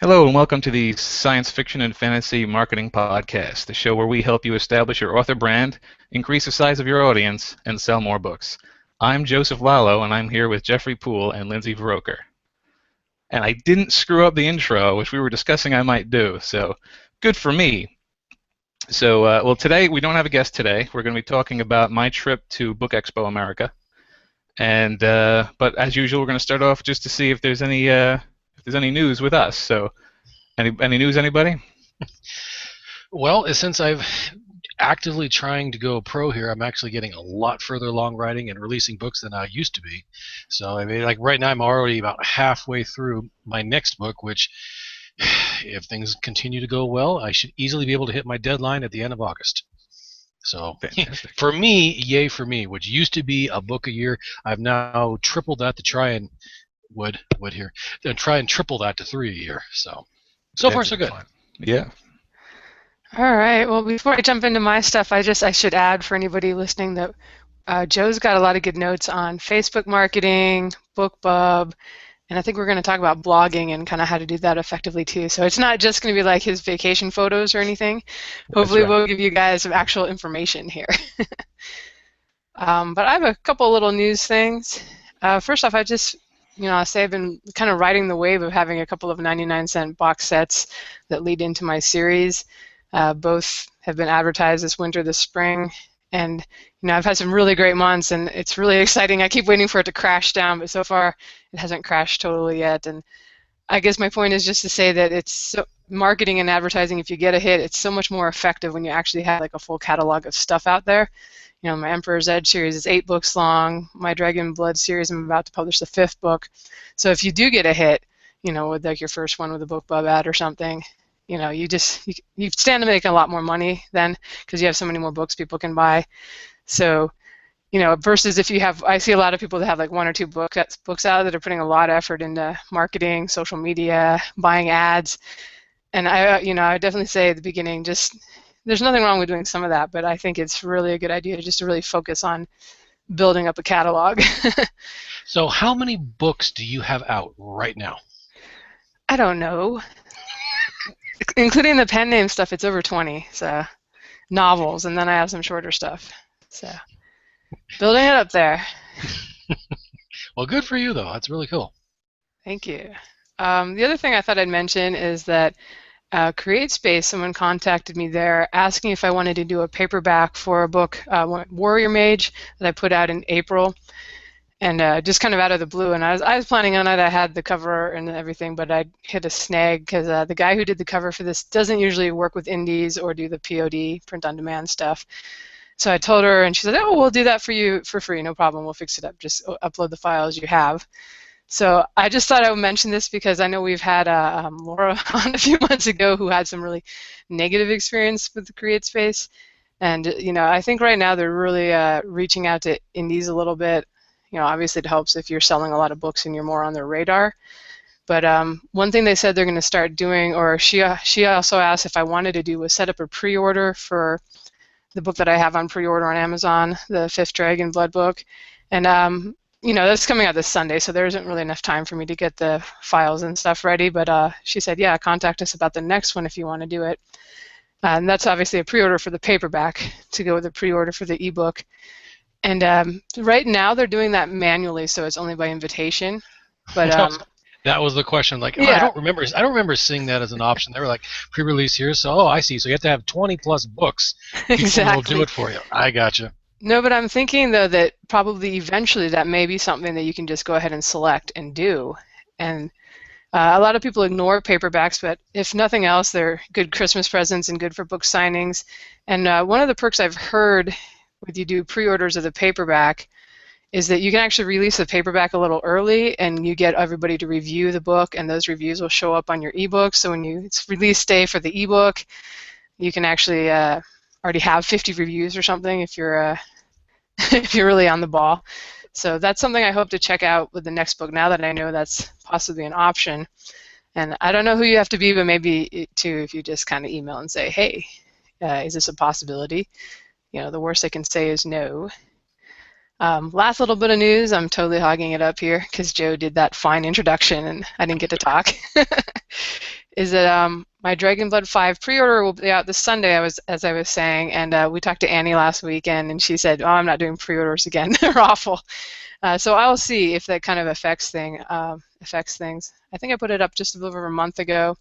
Hello and welcome to the Science Fiction and Fantasy Marketing Podcast, the show where we help you establish your author brand, increase the size of your audience, and sell more books. I'm Joseph Lalo, and I'm here with Jeffrey Poole and Lindsay Veroker. And I didn't screw up the intro, which we were discussing I might do, so good for me. So, today we don't have a guest today. We're going to be talking about my trip to Book Expo America, and but as usual, we're going to start off just to see if there's any news with us. So. Any news, anybody? Well, since I've actively trying to go pro here, I'm actually getting a lot further along writing and releasing books than I used to be. So, I mean, like right now, I'm already about halfway through my next book, which, if things continue to go well, I should easily be able to hit my deadline at the end of August. So, for me, yay for me, which used to be a book a year, I've now tripled that to try and triple that to 3 a year. So far, so good. Yeah. All right. Well, before I jump into my stuff, I should add for anybody listening that Joe's got a lot of good notes on Facebook marketing, BookBub, and I think we're going to talk about blogging and kind of how to do that effectively too. So it's not just going to be like his vacation photos or anything. Hopefully, we'll give you guys some actual information here. But I have a couple little news things. First off, I say I've been kind of riding the wave of having a couple of 99-cent box sets that lead into my series. Both have been advertised this winter, this spring, and I've had some really great months, and it's really exciting. I keep waiting for it to crash down, but so far it hasn't crashed totally yet. And I guess my point is just to say that marketing and advertising, if you get a hit, it's so much more effective when you actually have like a full catalog of stuff out there. My Emperor's Edge series is 8 books long. My Dragon Blood series, I'm about to publish the 5th book. So if you do get a hit, with like your first one with a BookBub ad or something, you stand to make a lot more money then because you have so many more books people can buy. So, versus if you have, I see a lot of people that have like 1 or 2 books out that are putting a lot of effort into marketing, social media, buying ads. And I definitely say at the beginning, there's nothing wrong with doing some of that, but I think it's really a good idea to really focus on building up a catalog. So how many books do you have out right now? I don't know. Including the pen name stuff, it's over 20. So novels, and then I have some shorter stuff. So building it up there. Well, good for you, though. That's really cool. Thank you. The other thing I thought I'd mention is that CreateSpace, someone contacted me there asking if I wanted to do a paperback for a book, Warrior Mage, that I put out in April, and just kind of out of the blue. And I was planning on it. I had the cover and everything, but I hit a snag because the guy who did the cover for this doesn't usually work with indies or do the POD, print-on-demand stuff. So I told her, and she said, "Oh, we'll do that for you for free. No problem. We'll fix it up. Just upload the files you have." So I just thought I would mention this because I know we've had Laura on a few months ago who had some really negative experience with the CreateSpace. And, I think right now they're really reaching out to indies a little bit. Obviously it helps if you're selling a lot of books and you're more on their radar. But one thing they said they're going to start doing, or she also asked if I wanted to do, was set up a pre-order for the book that I have on pre-order on Amazon, the 5th Dragon Blood book. And that's coming out this Sunday, so there isn't really enough time for me to get the files and stuff ready, but she said, yeah, contact us about the next one if you want to do it. And that's obviously a pre-order for the paperback to go with a pre-order for the ebook. And right now they're doing that manually, so it's only by invitation. But that was the question. Like, yeah. I don't remember seeing that as an option. They were like, pre-release here, so I see. So you have to have 20 plus books. Exactly. Will do it for you. I gotcha. No, but I'm thinking, though, that probably eventually that may be something that you can just go ahead and select and do. And a lot of people ignore paperbacks, but if nothing else, they're good Christmas presents and good for book signings. And one of the perks I've heard when you do pre-orders of the paperback is that you can actually release the paperback a little early, and you get everybody to review the book, and those reviews will show up on your ebook. So when it's release day for the ebook, you can actually already have 50 reviews or something if you're if you're really on the ball. So that's something I hope to check out with the next book now that I know that's possibly an option. And I don't know who you have to be, but maybe too if you just kind of email and say, hey, is this a possibility? The worst I can say is no. Last little bit of news, I'm totally hogging it up here because Joe did that fine introduction and I didn't get to talk. is that my Dragon Blood 5 pre-order will be out this Sunday, as I was saying, and we talked to Annie last weekend, and she said, "Oh, I'm not doing pre-orders again. They're awful." So I'll see if that kind of affects things. I think I put it up just a little over a month ago.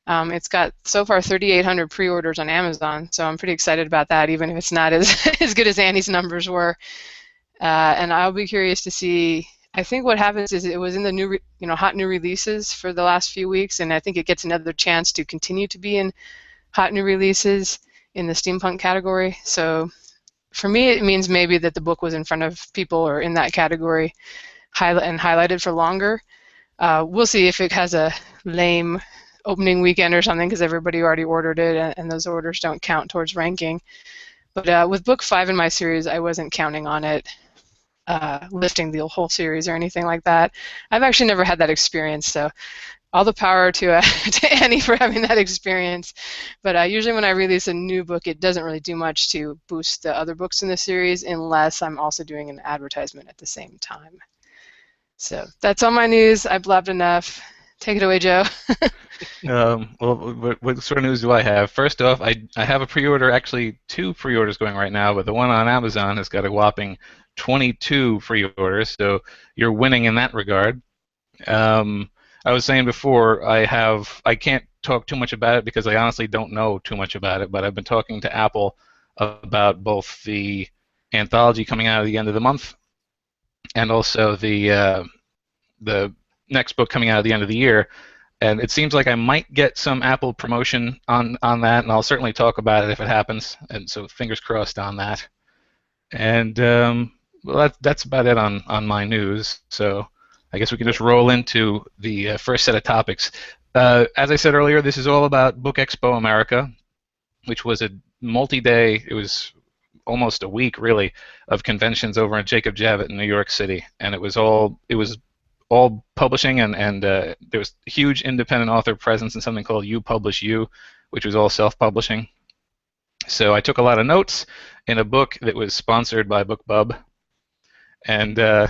It's got so far 3,800 pre-orders on Amazon, so I'm pretty excited about that, even if it's not as as good as Annie's numbers were. And I'll be curious to see. I think what happens is it was in the new, hot new releases for the last few weeks, and I think it gets another chance to continue to be in hot new releases in the steampunk category. So for me, it means maybe that the book was in front of people or in that category and highlighted for longer. We'll see if it has a lame opening weekend or something because everybody already ordered it and those orders don't count towards ranking. But with book 5 in my series, I wasn't counting on it lifting the whole series or anything like that. I've actually never had that experience, so all the power to Annie for having that experience. But usually when I release a new book, it doesn't really do much to boost the other books in the series unless I'm also doing an advertisement at the same time. So that's all my news. I blabbed enough. Take it away, Joe. Well, what sort of news do I have? First off, I have a pre-order, actually 2 pre-orders going right now, but the one on Amazon has got a whopping 22 pre-orders, so you're winning in that regard. I was saying before, I can't talk too much about it because I honestly don't know too much about it, but I've been talking to Apple about both the anthology coming out at the end of the month and also the next book coming out at the end of the year. And it seems like I might get some Apple promotion on that, and I'll certainly talk about it if it happens. And so fingers crossed on that. And well, that's about it on my news. So I guess we can just roll into the first set of topics. As I said earlier, this is all about Book Expo America, which was a multi-day, it was almost a week really, of conventions over at Jacob Javits in New York City. And it was all publishing, and there was huge independent author presence in something called You Publish You, which was all self-publishing. So I took a lot of notes in a book that was sponsored by BookBub, and now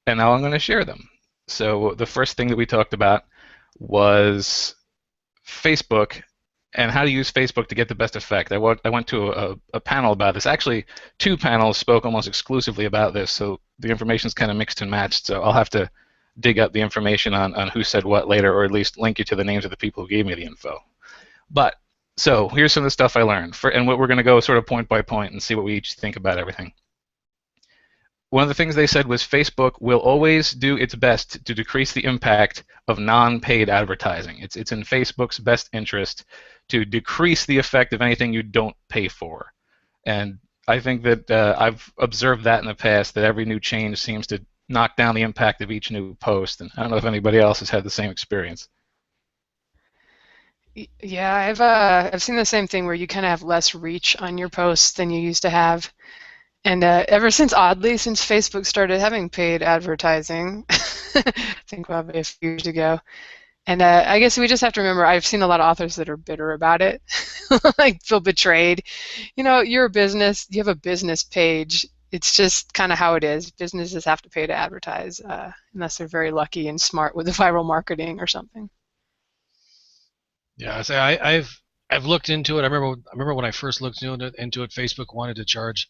I'm going to share them. So the first thing that we talked about was Facebook and how to use Facebook to get the best effect. I went to a panel about this. Actually, 2 panels spoke almost exclusively about this, so the information is kind of mixed and matched, so I'll have to dig up the information on who said what later, or at least link you to the names of the people who gave me the info. But, so here's some of the stuff I learned, and what we're going to go sort of point by point and see what we each think about everything. One of the things they said was Facebook will always do its best to decrease the impact of non-paid advertising. It's in Facebook's best interest to decrease the effect of anything you don't pay for. And I think that I've observed that in the past, that every new change seems to knock down the impact of each new post. And I don't know if anybody else has had the same experience. Yeah, I've seen the same thing where you kind of have less reach on your posts than you used to have. And ever since, oddly, since Facebook started having paid advertising, I think probably a few years ago, and I guess we just have to remember, I've seen a lot of authors that are bitter about it, like feel betrayed. You're a business, you have a business page. It's just kind of how it is. Businesses have to pay to advertise, unless they're very lucky and smart with the viral marketing or something. Yeah, I've looked into it. I remember when I first looked into it, Facebook wanted to charge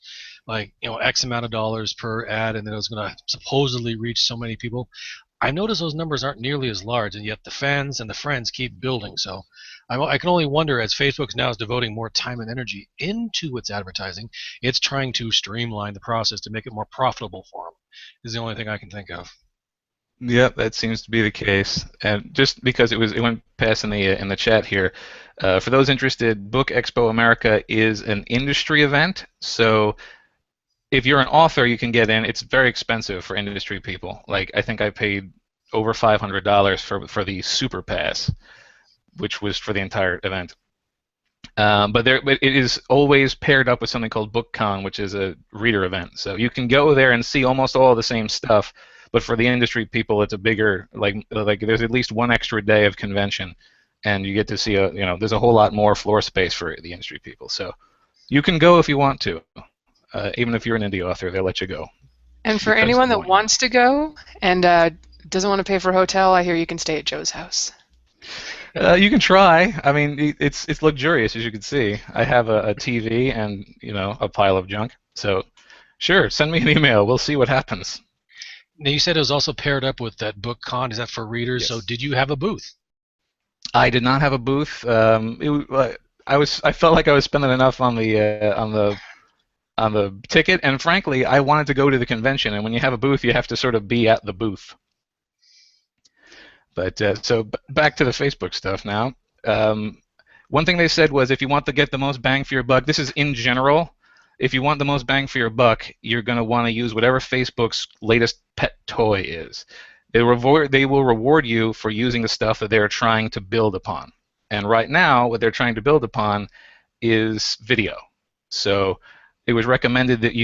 X amount of dollars per ad, and then it was going to supposedly reach so many people. I noticed those numbers aren't nearly as large, and yet the fans and the friends keep building. So I can only wonder, as Facebook now is devoting more time and energy into its advertising, it's trying to streamline the process to make it more profitable for them. Is the only thing I can think of. Yep, that seems to be the case. And just because it went past in the chat here, for those interested, Book Expo America is an industry event. So if you're an author, you can get in. It's very expensive for industry people. Like, I think I paid over $500 for the Super Pass, which was for the entire event. But it is always paired up with something called BookCon, which is a reader event. So you can go there and see almost all the same stuff. But for the industry people, it's a bigger, like there's at least one extra day of convention, and you get to see there's a whole lot more floor space for the industry people. So you can go if you want to, even if you're an indie author, they'll let you go. And for anyone that wants to go and doesn't want to pay for a hotel, I hear you can stay at Joe's house. You can try. I mean, it's luxurious, as you can see. I have a TV and a pile of junk. So, sure, send me an email. We'll see what happens. Now you said it was also paired up with that book con. Is that for readers? So Yes. did you have a booth? I did not have a booth. I felt like I was spending enough on the ticket, and frankly, I wanted to go to the convention. And when you have a booth, you have to sort of be at the booth. But back to the Facebook stuff now. One thing they said was if you want to get the most bang for your buck, this is in general. If you want the most bang for your buck, you're going to want to use whatever Facebook's latest pet toy is. They will reward you for using the stuff that they're trying to build upon. And right now, what they're trying to build upon is video. So it was recommended that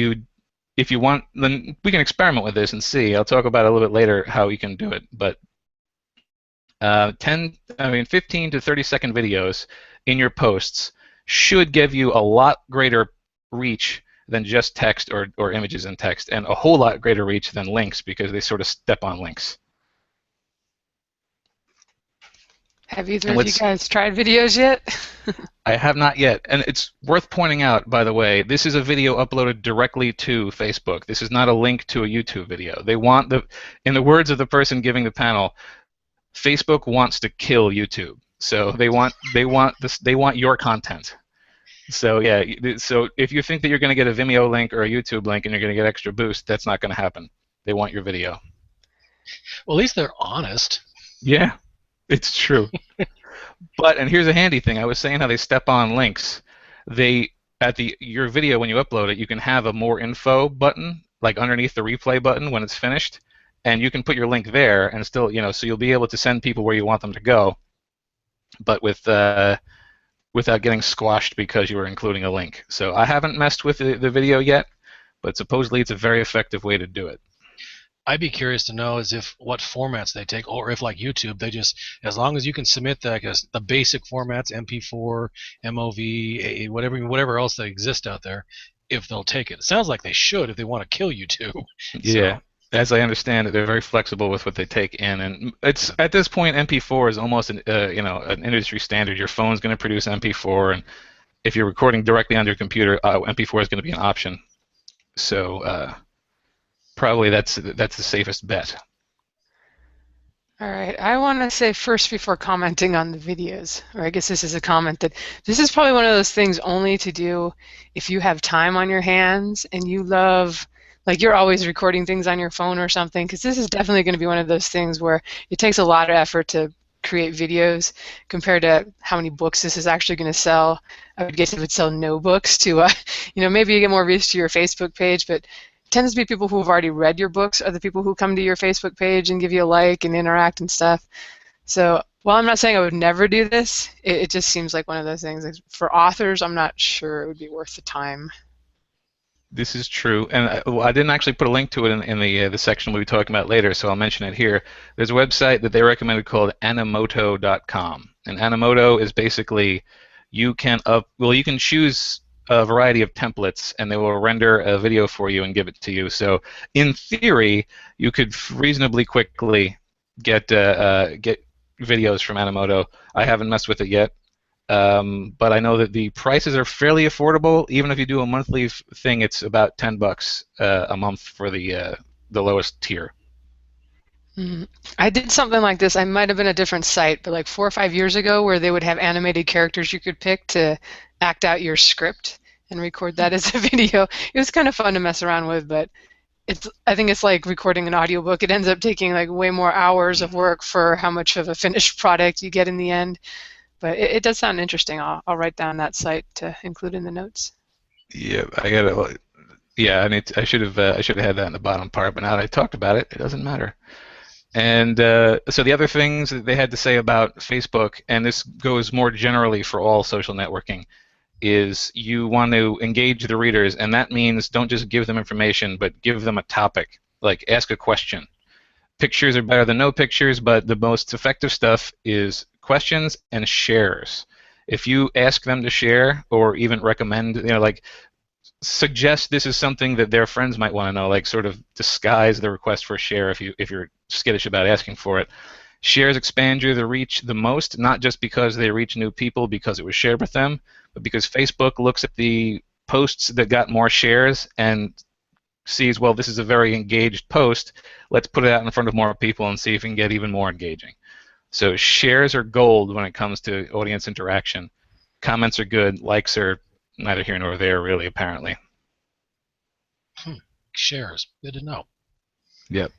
if you want, then we can experiment with this and see. I'll talk about it a little bit later how you can do it. But 15 to 30-second videos in your posts should give you a lot greater reach than just text or images in text, and a whole lot greater reach than links because they sort of step on links. Have either of you guys tried videos yet? I have not yet, and it's worth pointing out, by the way, this is a video uploaded directly to Facebook. This is not a link to a YouTube video. They want in the words of the person giving the panel, Facebook wants to kill YouTube. So they want your content. So yeah, so if you think that you're going to get a Vimeo link or a YouTube link and you're going to get extra boost, that's not going to happen. They want your video. Well, at least they're honest. Yeah, it's true. And here's a handy thing. I was saying how they step on links. Your video when you upload it, you can have a more info button, like underneath the replay button when it's finished, and you can put your link there, and still, so you'll be able to send people where you want them to go, but without getting squashed because you were including a link. So I haven't messed with the video yet, but supposedly it's a very effective way to do it. I'd be curious to know what formats they take, or if like YouTube, they just, as long as you can submit the basic formats, MP4, MOV, whatever else that exist out there, if they'll take it. It sounds like they should if they want to kill you too. Yeah. So. As I understand it, they're very flexible with what they take in, and it's at this point MP4 is almost an industry standard. Your phone's going to produce MP4, and if you're recording directly on your computer, MP4 is going to be an option. So probably that's the safest bet. All right, I want to say first before commenting on the videos, or I guess this is a comment, that this is probably one of those things only to do if you have time on your hands and you love. Like you're always recording things on your phone or something, because this is definitely going to be one of those things where it takes a lot of effort to create videos compared to how many books this is actually going to sell. I would guess it would sell no books to, maybe you get more reach to your Facebook page, but it tends to be people who have already read your books are the people who come to your Facebook page and give you a like and interact and stuff. So while I'm not saying I would never do this, it just seems like one of those things. Like for authors, I'm not sure it would be worth the time. This is true, and I didn't actually put a link to it in the section we'll be talking about later, so I'll mention it here. There's a website that they recommended called Animoto.com, and Animoto is basically you can choose a variety of templates, and they will render a video for you and give it to you. So in theory, you could reasonably quickly get videos from Animoto. I haven't messed with it yet. But I know that the prices are fairly affordable. Even if you do a monthly thing, it's about $10 a month for the lowest tier. I did something like this. I might have been a different site, but like 4 or 5 years ago, where they would have animated characters you could pick to act out your script and record that as a video. It was kind of fun to mess around with, but I think it's like recording an audiobook. It ends up taking like way more hours of work for how much of a finished product you get in the end. But it does sound interesting. I'll write down that site to include in the notes. Yeah, I should have had that in the bottom part, but now that I talked about it, it doesn't matter. And so the other things that they had to say about Facebook, and this goes more generally for all social networking, is you want to engage the readers, and that means don't just give them information, but give them a topic. Like ask a question. Pictures are better than no pictures, but the most effective stuff is questions and shares. If you ask them to share or even recommend, like suggest this is something that their friends might want to know, like sort of disguise the request for a share if you're skittish about asking for it. Shares expand your the reach the most, not just because they reach new people because it was shared with them, but because Facebook looks at the posts that got more shares and sees, well, this is a very engaged post. Let's put it out in front of more people and see if we can get even more engaging. So shares are gold when it comes to audience interaction. Comments are good. Likes are neither here nor there, really, apparently. Shares. Good to know. Yep.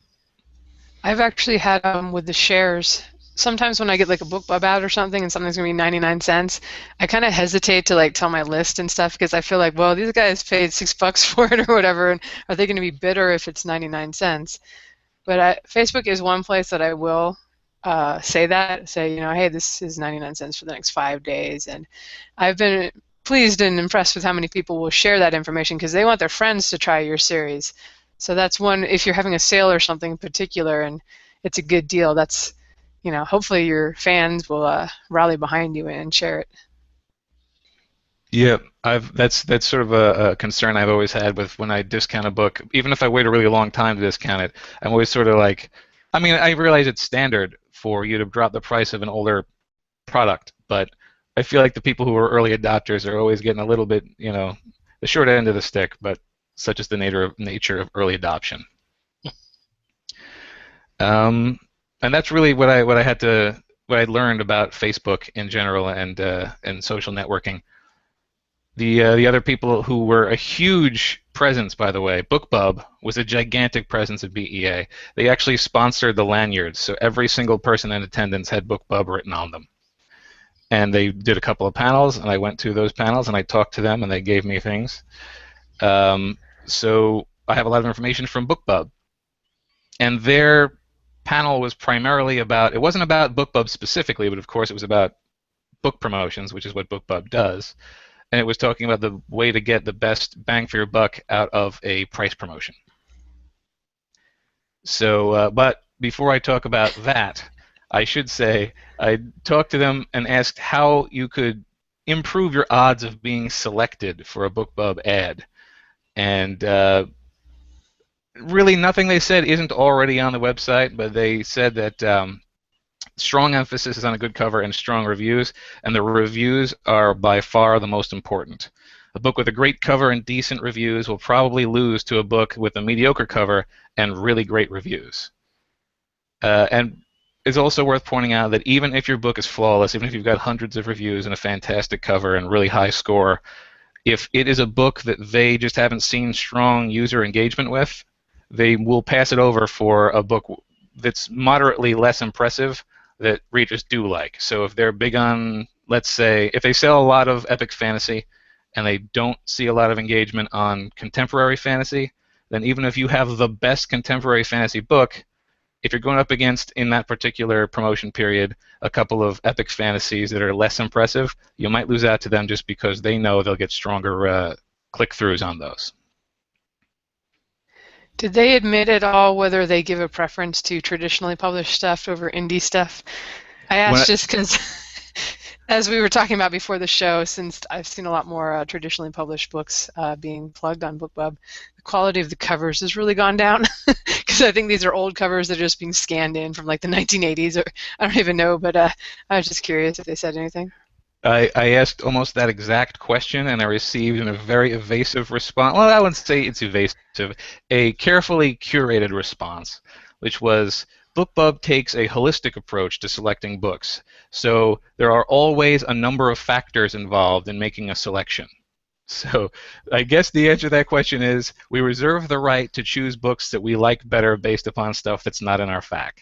I've actually had with the shares. Sometimes when I get like a BookBub ad or something and something's gonna be 99 cents, I kind of hesitate to like tell my list and stuff because I feel like, well, these guys paid $6 for it or whatever, and are they gonna be bitter if it's 99 cents? But Facebook is one place that I will say, hey, this is 99 cents for the next 5 days, and I've been pleased and impressed with how many people will share that information because they want their friends to try your series. So that's one, if you're having a sale or something in particular and it's a good deal, that's, hopefully your fans will rally behind you and share it. Yeah, that's sort of a concern I've always had with when I discount a book. Even if I wait a really long time to discount it, I'm always sort of like, I mean, I realize it's standard for you to drop the price of an older product, but I feel like the people who are early adopters are always getting a little bit, the short end of the stick, but such is the nature of early adoption. And that's really what I learned about Facebook in general and social networking. The other people who were a huge presence, by the way, BookBub was a gigantic presence at BEA. They actually sponsored the lanyards, so every single person in attendance had BookBub written on them. And they did a couple of panels, and I went to those panels, and I talked to them, and they gave me things. So I have a lot of information from BookBub. And their panel was primarily about, it wasn't about BookBub specifically, but of course it was about book promotions, which is what BookBub does. And it was talking about the way to get the best bang for your buck out of a price promotion. So, but before I talk about that, I should say I talked to them and asked how you could improve your odds of being selected for a BookBub ad. And really nothing they said isn't already on the website, but they said that strong emphasis is on a good cover and strong reviews, and the reviews are by far the most important. A book with a great cover and decent reviews will probably lose to a book with a mediocre cover and really great reviews. And it's also worth pointing out that even if your book is flawless, even if you've got hundreds of reviews and a fantastic cover and really high score, if it is a book that they just haven't seen strong user engagement with, they will pass it over for a book that's moderately less impressive that readers do like. So if they're big on, let's say, if they sell a lot of epic fantasy and they don't see a lot of engagement on contemporary fantasy, then even if you have the best contemporary fantasy book, if you're going up against, in that particular promotion period, a couple of epic fantasies that are less impressive, you might lose out to them just because they know they'll get stronger click-throughs on those. Did they admit at all whether they give a preference to traditionally published stuff over indie stuff? I asked just because, as we were talking about before the show, since I've seen a lot more traditionally published books being plugged on BookBub, the quality of the covers has really gone down. Because I think these are old covers that are just being scanned in from like the 1980s, or I don't even know, but I was just curious if they said anything. I asked almost that exact question, and I received a very evasive response. Well, I wouldn't say it's evasive. A carefully curated response, which was, BookBub takes a holistic approach to selecting books. So there are always a number of factors involved in making a selection. So I guess the answer to that question is we reserve the right to choose books that we like better based upon stuff that's not in our FAQ,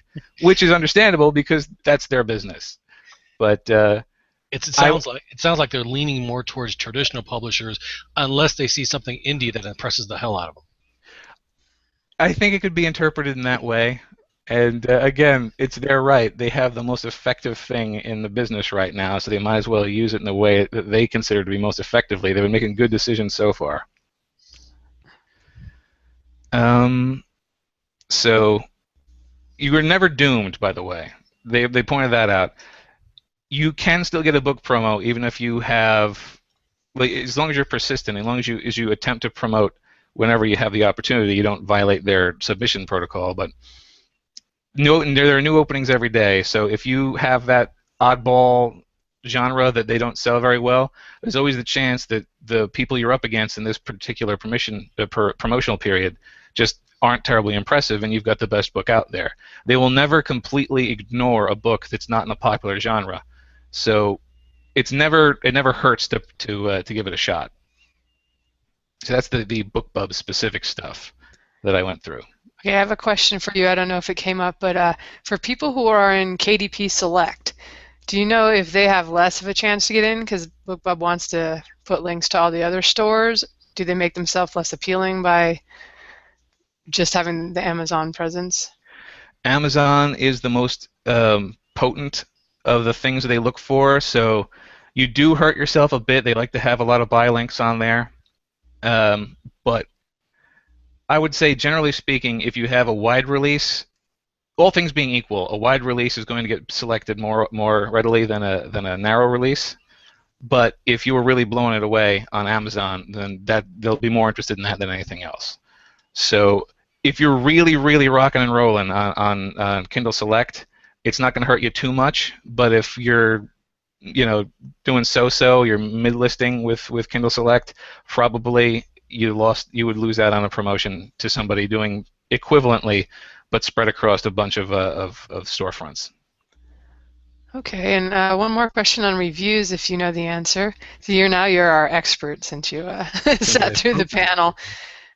which is understandable because that's their business. But it sounds like they're leaning more towards traditional publishers unless they see something indie that impresses the hell out of them. I think it could be interpreted in that way. And again, it's their right. They have the most effective thing in the business right now, so they might as well use it in the way that they consider to be most effectively. They've been making good decisions so far. So you were never doomed, by the way. They pointed that out. You can still get a book promo even if you have, as long as you're persistent, as long as you attempt to promote whenever you have the opportunity, you don't violate their submission protocol. But No, there are new openings every day. So if you have that oddball genre that they don't sell very well, there's always the chance that the people you're up against in this particular promotional period just aren't terribly impressive, and you've got the best book out there. They will never completely ignore a book that's not in a popular genre. So it never hurts to give it a shot. So that's the BookBub specific stuff that I went through. Okay, I have a question for you. I don't know if it came up, but for people who are in KDP Select, do you know if they have less of a chance to get in because BookBub wants to put links to all the other stores? Do they make themselves less appealing by just having the Amazon presence? Amazon is the most potent of the things they look for, so you do hurt yourself a bit. They like to have a lot of buy links on there. But I would say, generally speaking, if you have a wide release, all things being equal, a wide release is going to get selected more readily than a narrow release. But if you were really blowing it away on Amazon, then they'll be more interested in that than anything else. So if you're really rocking and rolling on Kindle Select, it's not going to hurt you too much. But if you're doing so-so, you're mid-listing with Kindle Select, probably you would lose out on a promotion to somebody doing equivalently, but spread across a bunch of storefronts. Okay, and one more question on reviews, if you know the answer. So you're our expert since you sat through the panel.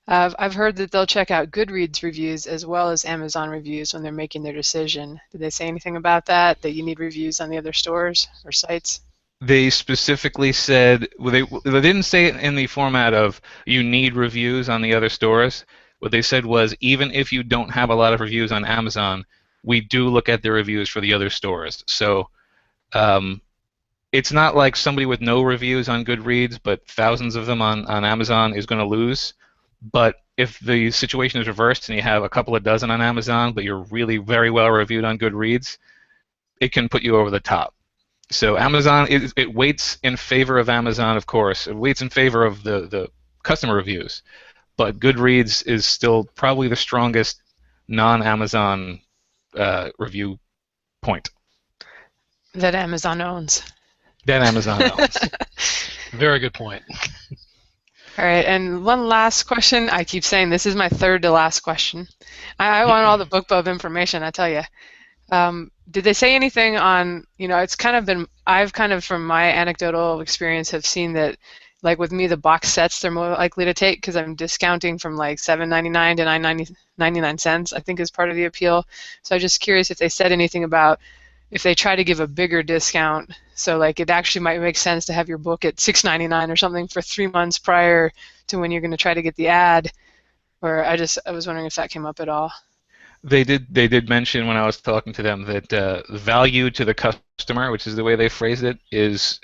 I've heard that they'll check out Goodreads reviews as well as Amazon reviews when they're making their decision. Did they say anything about that you need reviews on the other stores or sites? They specifically said, well, they didn't say it in the format of you need reviews on the other stores. What they said was, even if you don't have a lot of reviews on Amazon, we do look at the reviews for the other stores. So it's not like somebody with no reviews on Goodreads but thousands of them on Amazon is going to lose. But if the situation is reversed and you have a couple of dozen on Amazon but you're really very well reviewed on Goodreads, it can put you over the top. So Amazon, it weights in favor of Amazon, of course. It weights in favor of the customer reviews. But Goodreads is still probably the strongest non-Amazon review point. That Amazon owns. That Amazon owns. Very good point. All right, and one last question. I keep saying this is my third to last question. I want all the BookBub information, I tell you. Did they say anything on, it's kind of been, I've kind of, from my anecdotal experience, have seen that, like with me, the box sets they're more likely to take because I'm discounting from like $7.99 to $9.99, I think is part of the appeal. So I'm just curious if they said anything about if they try to give a bigger discount, so like it actually might make sense to have your book at $6.99 or something for 3 months prior to when you're going to try to get the ad, or I was wondering if that came up at all. They did mention when I was talking to them that the value to the customer, which is the way they phrased it, is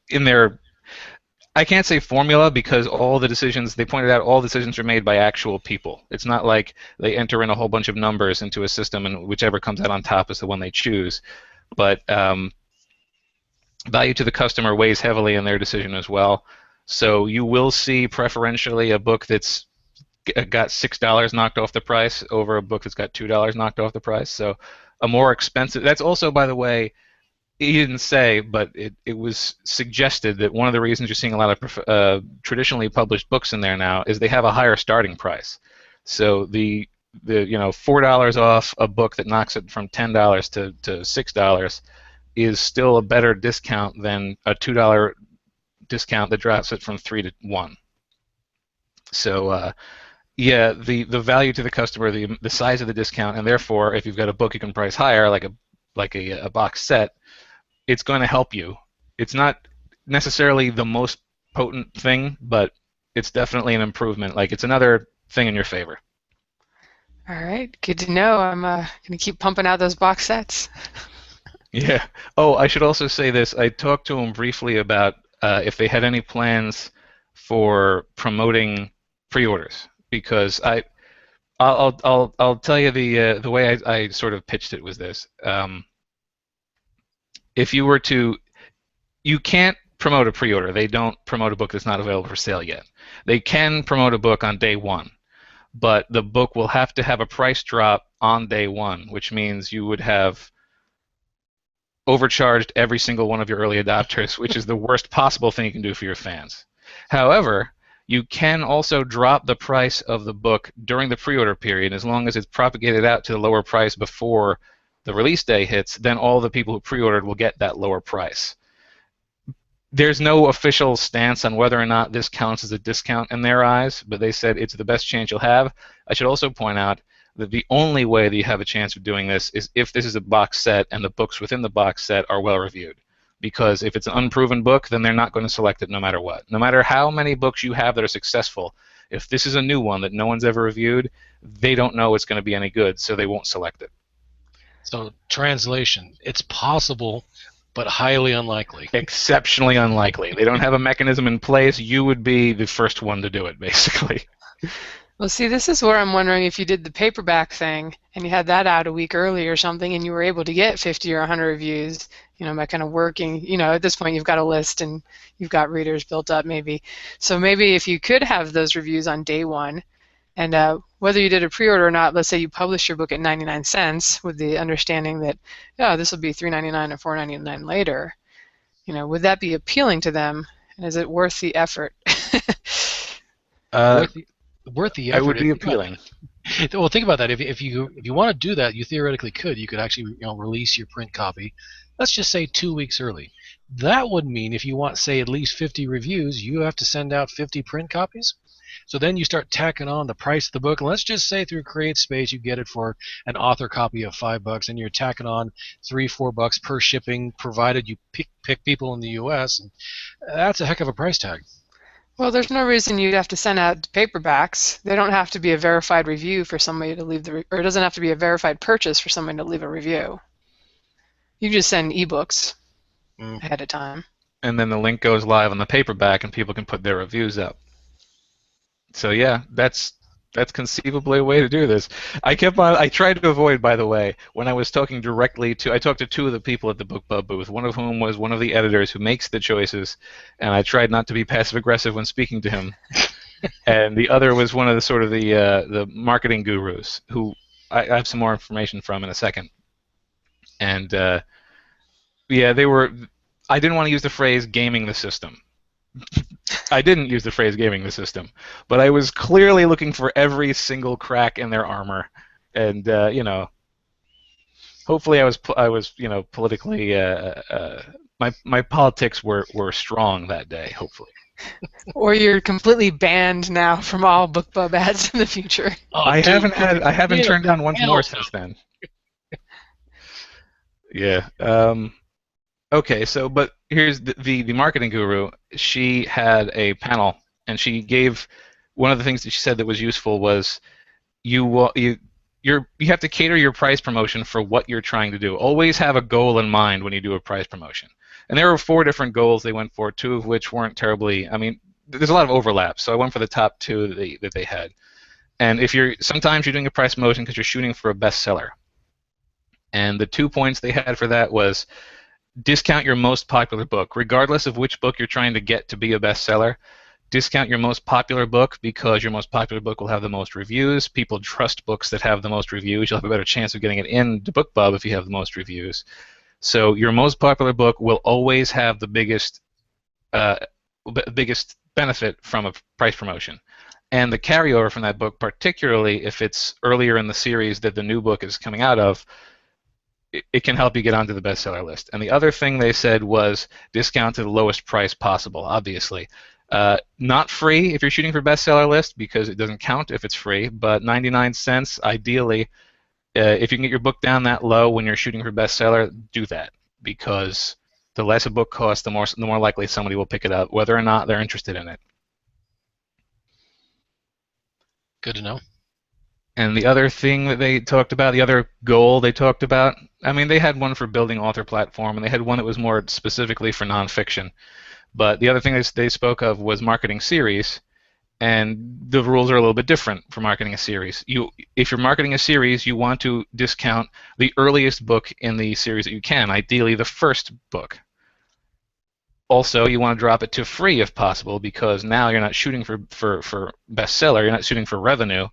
in their, I can't say formula because all the decisions, they pointed out all decisions are made by actual people. It's not like they enter in a whole bunch of numbers into a system and whichever comes out on top is the one they choose. But value to the customer weighs heavily in their decision as well. So you will see preferentially a book that's got $6 knocked off the price over a book that's got $2 knocked off the price. So a more expensive, that's also, by the way, he didn't say, but it was suggested that one of the reasons you're seeing a lot of traditionally published books in there now is they have a higher starting price. So the $4 off a book that knocks it from $10 to $6 is still a better discount than a $2 discount that drops it from 3 to 1. So yeah, the value to the customer, the size of the discount, and therefore, if you've got a book you can price higher, like a box set, it's going to help you. It's not necessarily the most potent thing, but it's definitely an improvement. Like, it's another thing in your favor. All right, good to know. I'm going to keep pumping out those box sets. Yeah. Oh, I should also say this. I talked to them briefly about if they had any plans for promoting pre-orders, because I'll tell you the way I sort of pitched it was this. If you were to, you can't promote a pre-order. They don't promote a book that's not available for sale yet. They can promote a book on day one, but the book will have to have a price drop on day one, which means you would have overcharged every single one of your early adopters, which is the worst possible thing you can do for your fans. However, you can also drop the price of the book during the pre-order period. As long as it's propagated out to the lower price before the release day hits, then all the people who pre-ordered will get that lower price. There's no official stance on whether or not this counts as a discount in their eyes, but they said it's the best chance you'll have. I should also point out that the only way that you have a chance of doing this is if this is a box set and the books within the box set are well reviewed. Because if it's an unproven book, then they're not going to select it no matter what. No matter how many books you have that are successful, if this is a new one that no one's ever reviewed, they don't know it's going to be any good, so they won't select it. So, translation, it's possible, but highly unlikely. Exceptionally unlikely. They don't have a mechanism in place. You would be the first one to do it, basically. Well, see, this is where I'm wondering if you did the paperback thing and you had that out a week early or something and you were able to get 50 or 100 reviews, by kind of working, at this point you've got a list and you've got readers built up maybe. So maybe if you could have those reviews on day one, and whether you did a pre-order or not, let's say you publish your book at 99 cents with the understanding that, this will be $3.99 or $4.99 later, would that be appealing to them? And is it worth the effort? Worth the effort. It would be appealing. Well, think about that. If you want to do that, you theoretically could. You could actually release your print copy. Let's just say 2 weeks early. That would mean if you want, say, at least 50 reviews, you have to send out 50 print copies. So then you start tacking on the price of the book. And let's just say through CreateSpace you get it for an author copy of $5, and you're tacking on $3-4 per shipping, provided you pick people in the U.S. And that's a heck of a price tag. Well, there's no reason you'd have to send out paperbacks. They don't have to be a verified review for somebody to leave or it doesn't have to be a verified purchase for somebody to leave a review. You just send ebooks ahead of time. And then the link goes live on the paperback and people can put their reviews up. So yeah, that's conceivably a way to do this. I tried to avoid, by the way, when I was talking directly to, I talked to two of the people at the BookBub booth, one of whom was one of the editors who makes the choices, and I tried not to be passive-aggressive when speaking to him. And the other was one of the sort of the marketing gurus, who I have some more information from in a second. And yeah, I didn't want to use the phrase gaming the system. I didn't use the phrase gaming the system, but I was clearly looking for every single crack in their armor, and hopefully I was politically my politics were strong that day, hopefully. Or you're completely banned now from all BookBub ads in the future. Oh, I haven't turned down once more since then. Yeah. Okay, but here's the marketing guru. She had a panel, and she gave one of the things that she said that was useful was you have to cater your price promotion for what you're trying to do. Always have a goal in mind when you do a price promotion. And there were 4 different goals they went for, 2 of which weren't terribly. I mean, there's a lot of overlap, so I went for the top 2 that they had. And sometimes you're doing a price promotion because you're shooting for a bestseller. And the 2 points they had for that was discount your most popular book. Regardless of which book you're trying to get to be a bestseller, discount your most popular book because your most popular book will have the most reviews. People trust books that have the most reviews. You'll have a better chance of getting it into BookBub if you have the most reviews. So your most popular book will always have the biggest benefit from a price promotion. And the carryover from that book, particularly if it's earlier in the series that the new book is coming out of, it can help you get onto the bestseller list. And the other thing they said was discount to the lowest price possible, obviously. Not free if you're shooting for bestseller list because it doesn't count if it's free, but 99 cents ideally. If you can get your book down that low when you're shooting for bestseller, do that, because the less a book costs, the more likely somebody will pick it up, whether or not they're interested in it. Good to know. And the other thing that they talked about, the other goal they talked about, I mean, they had one for building author platform, and they had one that was more specifically for nonfiction. But the other thing they spoke of was marketing series, and the rules are a little bit different for marketing a series. If you're marketing a series, you want to discount the earliest book in the series that you can, ideally the first book. Also, you want to drop it to free if possible, because now you're not shooting for bestseller, you're not shooting for revenue.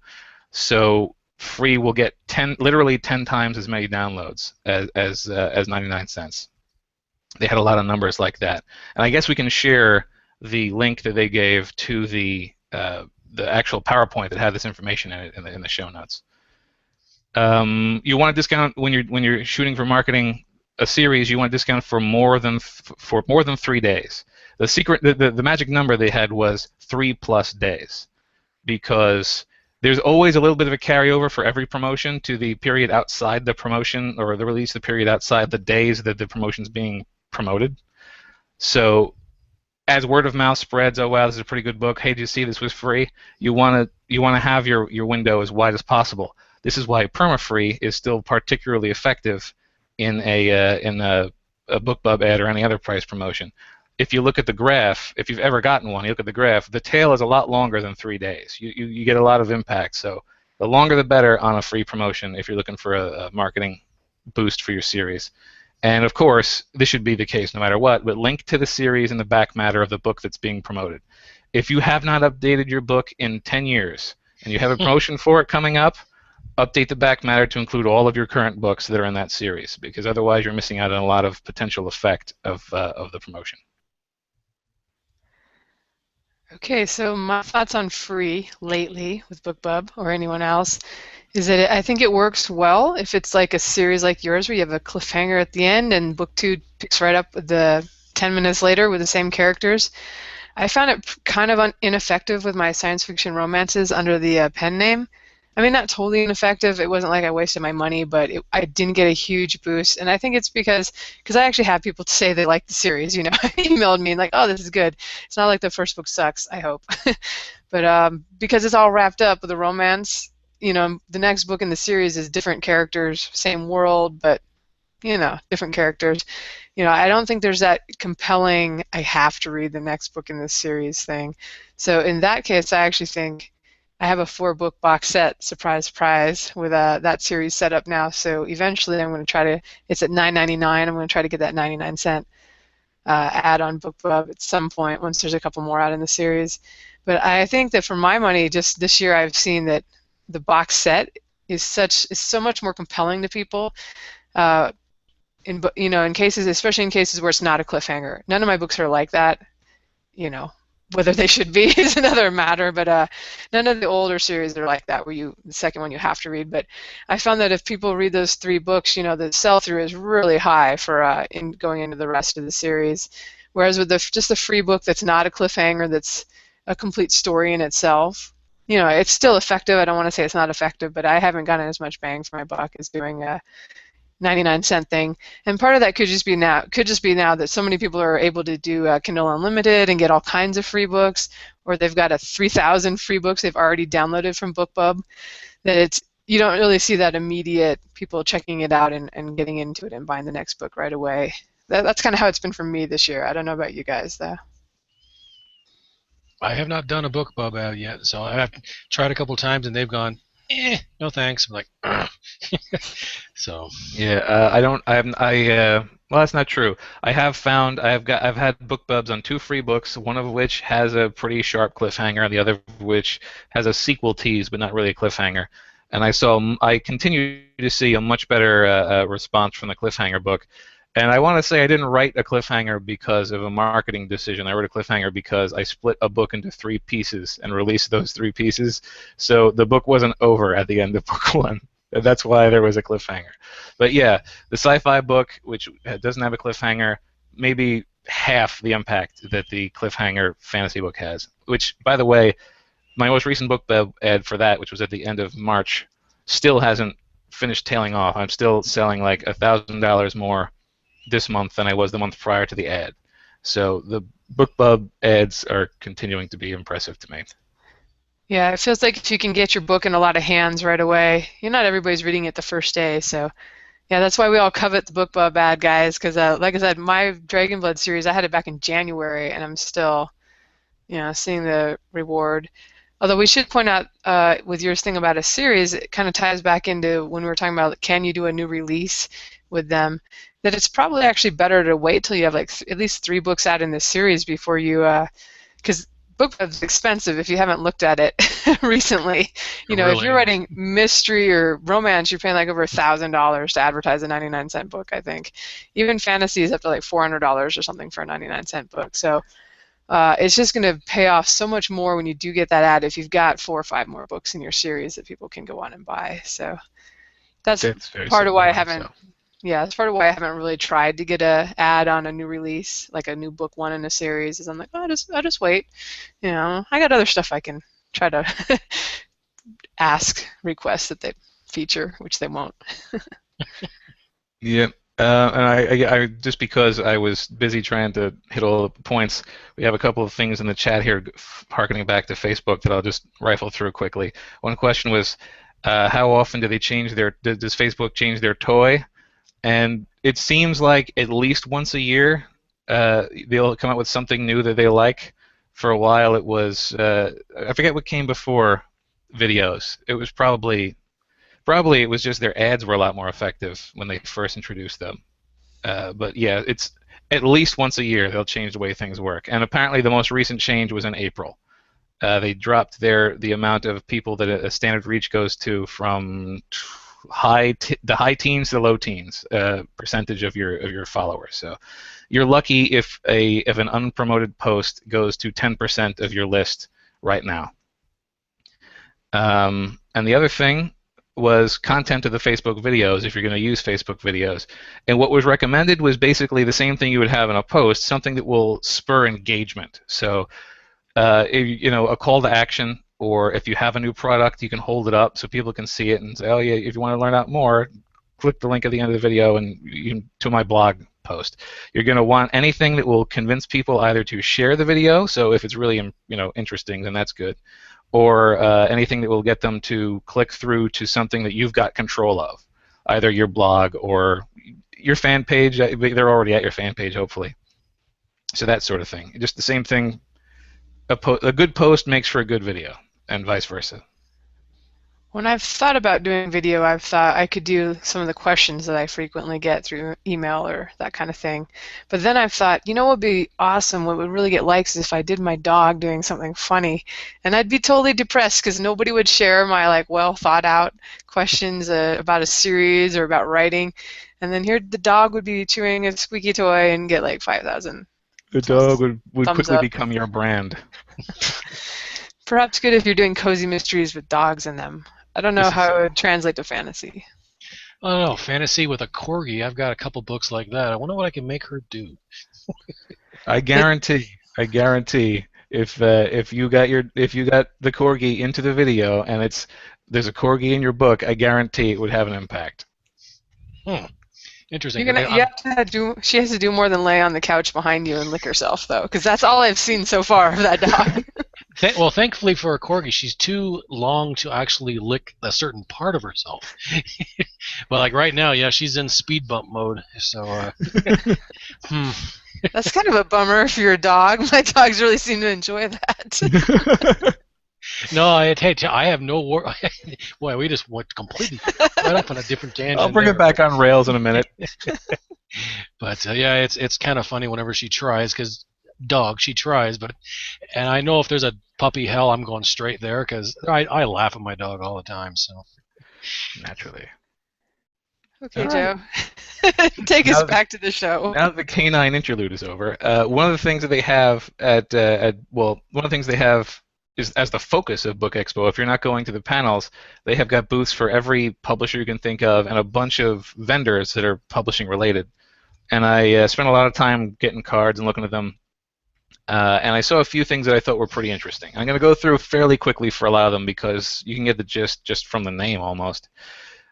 So free will get literally 10 times as many downloads as 99 cents. They had a lot of numbers like that, and I guess we can share the link that they gave to the actual PowerPoint that had this information in it in the show notes. You want a discount when you're shooting for marketing a series. You want a discount for more than 3 days. The magic number they had was 3+ days, because there's always a little bit of a carryover for every promotion to the period outside the promotion, or the release the period outside the days that the promotion's being promoted. So as word of mouth spreads, oh wow, this is a pretty good book. Hey, did you see this was free? You want to have your window as wide as possible. This is why perma-free is still particularly effective in a BookBub ad or any other price promotion. If you look at the graph, if you've ever gotten one, you look at the graph, the tail is a lot longer than 3 days. You get a lot of impact. So the longer the better on a free promotion if you're looking for a marketing boost for your series. And of course, this should be the case no matter what, but link to the series in the back matter of the book that's being promoted. If you have not updated your book in 10 years and you have a promotion for it coming up, update the back matter to include all of your current books that are in that series, because otherwise you're missing out on a lot of potential effect of the promotion. Okay, so my thoughts on free lately with BookBub or anyone else is that I think it works well if it's like a series like yours where you have a cliffhanger at the end and book 2 picks right up with the 10 minutes later with the same characters. I found it kind of ineffective with my science fiction romances under the pen name. I mean, not totally ineffective. It wasn't like I wasted my money, but I didn't get a huge boost. And I think it's because I actually have people to say they like the series. You know, emailed me and like, oh, this is good. It's not like the first book sucks, I hope. But because it's all wrapped up with a romance, you know, the next book in the series is different characters, same world, but, you know, different characters. You know, I don't think there's that compelling, I have to read the next book in this series thing. So in that case, I actually think I have a 4-book box set, surprise, surprise, with that series set up now. So eventually I'm going to try to, it's at $9.99, I'm going to try to get that 99-cent ad on BookBub at some point once there's a couple more out in the series. But I think that for my money, just this year I've seen that the box set is so much more compelling to people. In cases, especially in cases where it's not a cliffhanger. None of my books are like that. You know, whether they should be is another matter. But none of the older series are like that, where the second one you have to read. But I found that if people read those 3 books, you know, the sell-through is really high for going into the rest of the series. Whereas with just the free book that's not a cliffhanger, that's a complete story in itself, you know, it's still effective. I don't want to say it's not effective, but I haven't gotten as much bang for my buck as doing a 99-cent thing. And part of that could just be now that so many people are able to do Kindle Unlimited and get all kinds of free books, or they've got 3,000 free books they've already downloaded from BookBub, that you don't really see that immediate people checking it out and getting into it and buying the next book right away. That's kind of how it's been for me this year. I don't know about you guys, though. I have not done a BookBub ad yet, so I have tried a couple times and they've gone, no thanks. I'm like, so. Yeah, well, that's not true. I've had BookBubs on 2 free books, one of which has a pretty sharp cliffhanger, and the other of which has a sequel tease, but not really a cliffhanger. And I continue to see a much better response from the cliffhanger book. And I want to say I didn't write a cliffhanger because of a marketing decision. I wrote a cliffhanger because I split a book into 3 pieces and released those 3 pieces. So the book wasn't over at the end of book 1. That's why there was a cliffhanger. But yeah, the sci-fi book, which doesn't have a cliffhanger, maybe half the impact that the cliffhanger fantasy book has. Which, by the way, my most recent BookBub ad for that, which was at the end of March, still hasn't finished tailing off. I'm still selling like $1,000 more this month than I was the month prior to the ad. So the BookBub ads are continuing to be impressive to me. Yeah, it feels like if you can get your book in a lot of hands right away, not everybody's reading it the first day. So yeah, that's why we all covet the BookBub ad, guys, because like I said, my Dragonblood series, I had it back in January, and I'm still, seeing the reward. Although we should point out with your thing about a series, it kind of ties back into when we were talking about can you do a new release with them, that it's probably actually better to wait till you have like at least 3 books out in this series before you, because BookBub's expensive if you haven't looked at it recently. You know, if Really? you're writing mystery or romance, you're paying like over $1,000 to advertise a 99-cent book, I think. Even fantasy is up to like $400 or something for a 99-cent book. So it's just going to pay off so much more when you do get that ad if you've got 4 or 5 more books in your series that people can go on and buy. So that's very part of why I simple, haven't. so. Yeah, that's part of why I haven't really tried to get a ad on a new release, like a new book one in a series. Is I'm like, oh, I'll just wait. You know, I got other stuff I can try to ask, request that they feature, which they won't. Yeah, and I just because I was busy trying to hit all the points, we have a couple of things in the chat here, harkening back to Facebook, that I'll just rifle through quickly. One question was, how often do they change does Facebook change their toy? And it seems like at least once a year, they'll come out with something new that they like. For a while, it was I forget what came before videos. It was probably it was just their ads were a lot more effective when they first introduced them. But yeah, it's at least once a year they'll change the way things work. And apparently, the most recent change was in April. They dropped the amount of people that a standard reach goes to from the high teens to the low teens percentage of your followers. So you're lucky if an unpromoted post goes to 10% of your list right now. And the other thing was content of the Facebook videos, if you're going to use Facebook videos. And what was recommended was basically the same thing you would have in a post, something that will spur engagement. So a call to action, or if you have a new product, you can hold it up so people can see it and say, oh yeah, if you want to learn out more, click the link at the end of the video and to my blog post. You're going to want anything that will convince people either to share the video, so if it's really interesting, then that's good, or anything that will get them to click through to something that you've got control of, either your blog or your fan page. They're already at your fan page, hopefully. So that sort of thing. Just the same thing. A good post makes for a good video, and vice versa. When I've thought about doing video, I've thought I could do some of the questions that I frequently get through email or that kind of thing. But then I've thought, what would be awesome, what would really get likes is if I did my dog doing something funny. And I'd be totally depressed because nobody would share my well thought out questions about a series or about writing. And then here the dog would be chewing a squeaky toy and get like 5,000. The dog would quickly up. become your brand. Perhaps good if you're doing cozy mysteries with dogs in them. I don't know how it would translate to fantasy. I don't know, fantasy with a corgi. I've got a couple books like that. I wonder what I can make her do. I guarantee, if you got the corgi into the video and there's a corgi in your book, I guarantee it would have an impact. Interesting. She has to do more than lay on the couch behind you and lick herself, though, because that's all I've seen so far of that dog. Well, thankfully for a corgi, she's too long to actually lick a certain part of herself. But like right now, yeah, she's in speed bump mode. So, That's kind of a bummer if you're a dog. My dogs really seem to enjoy that. No, I have no war. Boy, we just went completely right up on a different tangent. I'll bring it back on rails in a minute. But yeah, it's kind of funny whenever she tries, because she tries, and I know if there's a puppy hell, I'm going straight there because I laugh at my dog all the time. So naturally. Okay, Joe. Take us back to the show. Now that the canine interlude is over, one of the things that they have one of the things they have is as the focus of Book Expo. If you're not going to the panels, they have got booths for every publisher you can think of and a bunch of vendors that are publishing related. And I spent a lot of time getting cards and looking at them. And I saw a few things that I thought were pretty interesting. I'm going to go through fairly quickly for a lot of them because you can get the gist just from the name almost.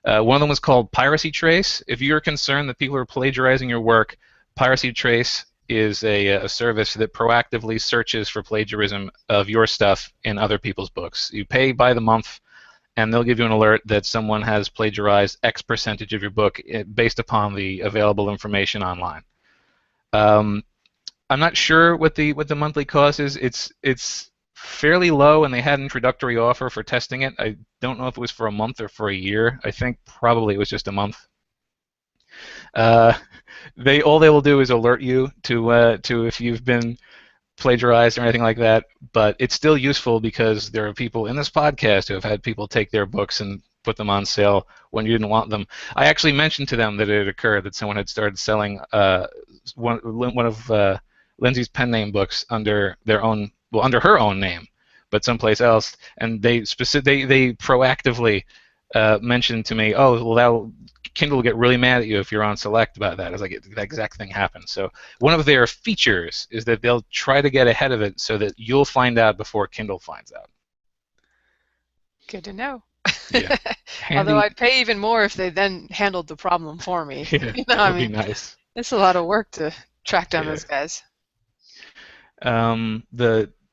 One of them was called Piracy Trace. If you're concerned that people are plagiarizing your work, Piracy Trace is a service that proactively searches for plagiarism of your stuff in other people's books. You pay by the month, and they'll give you an alert that someone has plagiarized X percentage of your book based upon the available information online. I'm not sure what the monthly cost is. It's fairly low, and they had an introductory offer for testing it. I don't know if it was for a month or for a year. I think probably it was just a month. All they will do is alert you to if you've been plagiarized or anything like that, but it's still useful because there are people in this podcast who have had people take their books and put them on sale when you didn't want them. I actually mentioned to them that it had occurred that someone had started selling one of Lindsay's pen name books under their own, well, under her own name, but someplace else, and they proactively mentioned to me, oh, well, Kindle will get really mad at you if you're on select about that. It's like that exact thing happened. So one of their features is that they'll try to get ahead of it so that you'll find out before Kindle finds out. Good to know. Yeah. Although I'd pay even more if they then handled the problem for me. Yeah, that would be nice. It's a lot of work to track down those guys.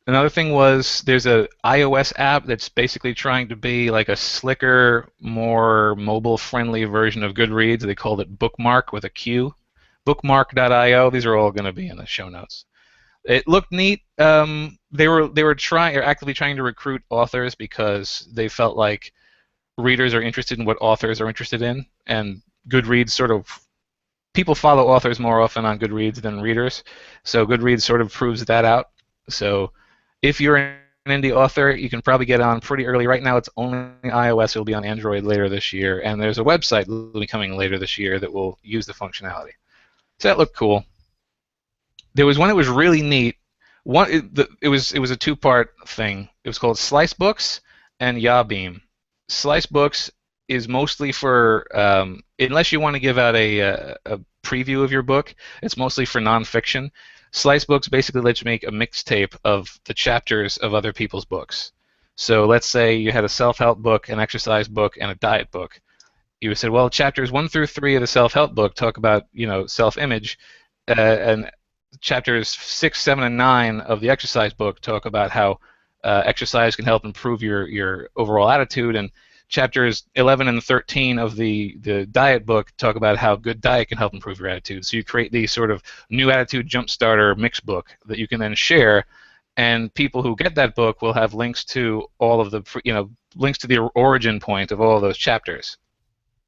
Another thing was there's a iOS app that's basically trying to be like a slicker, more mobile-friendly version of Goodreads. They called it Bookmark with a Q. Bookmark.io. These are all going to be in the show notes. It looked neat. They were actively trying to recruit authors because they felt like readers are interested in what authors are interested in, and Goodreads people follow authors more often on Goodreads than readers, so Goodreads sort of proves that out. So if you're an indie author, you can probably get on pretty early. Right now it's only iOS. It'll be on Android later this year, and there's a website that will be coming later this year that will use the functionality. So that looked cool. There was one that was really neat. It was a two-part thing. It was called Slice Books and Yabeam. Slice Books is mostly for, unless you want to give out a preview of your book, it's mostly for nonfiction. Slice Books basically lets you make a mixtape of the chapters of other people's books. So let's say you had a self-help book, an exercise book, and a diet book. You said, well, chapters 1 through 3 of the self-help book talk about, self-image, and chapters 6, 7, and 9 of the exercise book talk about how exercise can help improve your overall attitude, and chapters 11 and 13 of the diet book talk about how good diet can help improve your attitude. So you create these sort of new attitude jump starter mix book that you can then share, and people who get that book will have links to all of the links to the origin point of all of those chapters.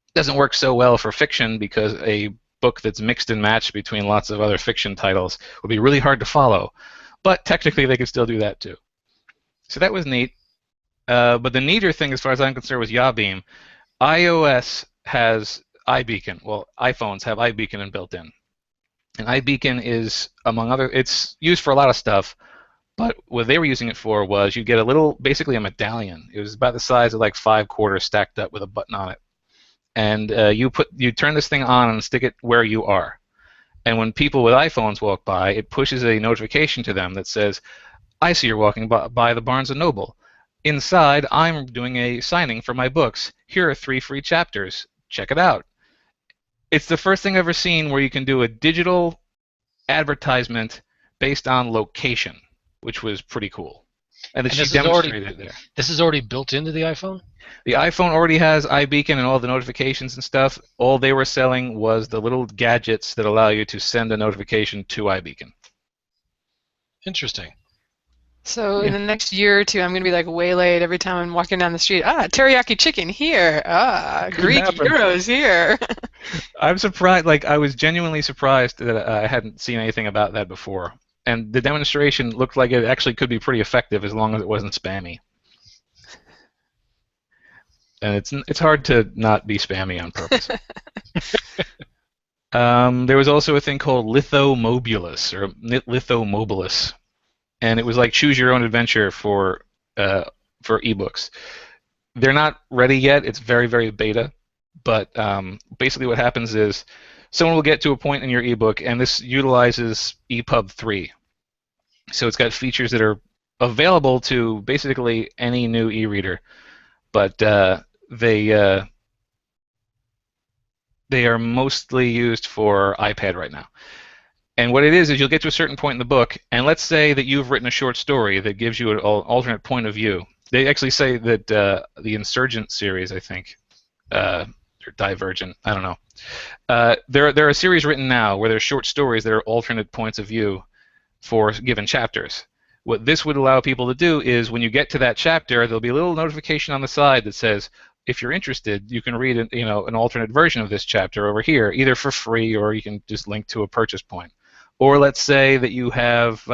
It doesn't work so well for fiction because a book that's mixed and matched between lots of other fiction titles would be really hard to follow, but technically they could still do that too. So that was neat. But the neater thing, as far as I'm concerned, was Yabeam. iOS has iBeacon. Well, iPhones have iBeacon built in. And iBeacon is, among other, it's used for a lot of stuff, but what they were using it for was you get basically a medallion. It was about the size of like 5 quarters stacked up with a button on it. And you turn this thing on and stick it where you are. And when people with iPhones walk by, it pushes a notification to them that says, I see you're walking by the Barnes & Noble. Inside, I'm doing a signing for my books. Here are 3 free chapters. Check it out. It's the first thing I've ever seen where you can do a digital advertisement based on location, which was pretty cool. And she demonstrated it there. This is already built into the iPhone? The iPhone already has iBeacon and all the notifications and stuff. All they were selling was the little gadgets that allow you to send a notification to iBeacon. Interesting. So in the next year or two, I'm going to be like waylaid every time I'm walking down the street. Teriyaki chicken here. Greek gyros here. I'm surprised. Like, I was genuinely surprised that I hadn't seen anything about that before. And the demonstration looked like it actually could be pretty effective as long as it wasn't spammy. And it's hard to not be spammy on purpose. There was also a thing called Lithomobilus, or Lithomobilus. And it was like choose your own adventure for ebooks. They're not ready yet. It's very, very beta. But basically what happens is someone will get to a point in your ebook, and this utilizes EPUB 3. So it's got features that are available to basically any new e-reader, but they are mostly used for iPad right now. And what it is you'll get to a certain point in the book, and let's say that you've written a short story that gives you an alternate point of view. They actually say that the Insurgent series, I think, or Divergent, I don't know. There are series written now where there's short stories that are alternate points of view for given chapters. What this would allow people to do is when you get to that chapter, there'll be a little notification on the side that says, if you're interested, you can read an alternate version of this chapter over here, either for free or you can just link to a purchase point. Or let's say that you have